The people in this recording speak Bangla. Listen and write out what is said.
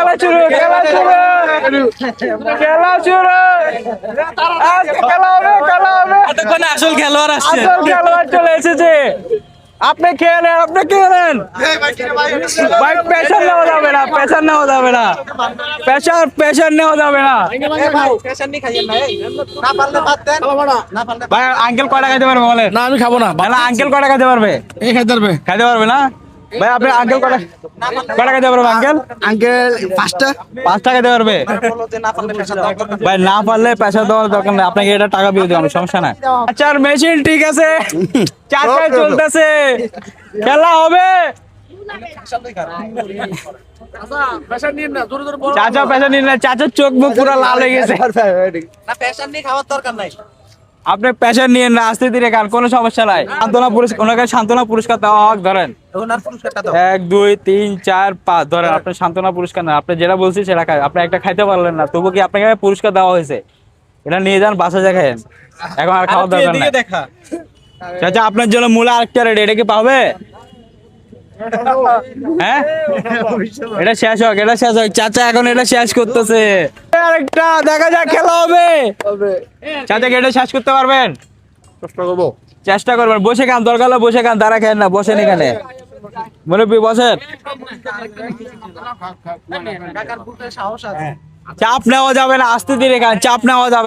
খেলা শুরু খেলা শুরু খেলা শুরু আজকে খেলা হবে এতক্ষণে আসল খেলোয়াড় আসছে। আসল খেলোয়াড় চলে এসেছে আপনি খেয়ে নেন ভাই প্রেশার নেওয়া যাবে না প্রেশার নেওয়া যাবে না প্রেশার নেওয়া যাবে না ভাই আঙ্কেল কয়টা খাইতে পারবে বলেন না আমি খাবো না আঙ্কেল কয়টা খাইতে পারবে এই খাইতে পারবে না ভাই আপনি আঙ্কেল কয়টা খাইতে পারবে আঙ্কেল আঙ্কেল পাঁচটা খাইতে পারবে ভাই না পারলে প্রেশার দেওয়ার দরকার নেই আপনাকে এটা টাকা দিয়ে দেবো সমস্যা নাই আচ্ছা মেশিন ঠিক আছে চাকায় চলতেছে খেলা হবে চাচা প্রেশার নিন না চাচার চোখ মুখ পুরো লাল হয়ে গেছে আপনি প্রেশার নিয়ে না আস্তে ধীরে খান কোনো সমস্যা নাই সান্ত্বনা পুরস্কার ওনাকে সান্ত্বনা পুরস্কার দেওয়া হোক ধরেন 1 2 3 4 5 ধরেন আপনি সান্ত্বনা পুরস্কার না আপনি যেটা বলছি সেটা খাই আপনি একটা খাইতে পারলেন না তবু কি আপনাকে পুরস্কার দেওয়া হয়েছে এটা নিয়ে যান বাসা যা খায়েন এখন আর খাওয়ার দরকার নাই চাচা আপনার জন্য মূলা আরেকটা রেডি এটা কি পাবে হ্যাঁ এটা শেষ হোক চাচা এখন এটা শেষ করতেছে আরেকটা দেখা যাক খেলা হবে চাচা এটা শেষ করতে পারবেন চেষ্টা করবেন বসে খান দরকার হলে বসে খান দাঁড়া খান না বসেন এখানে মুরব্বী বসেন চাপ নেওয়া যাবে না আস্তে ধীরে খান চাপ নেওয়া যাবে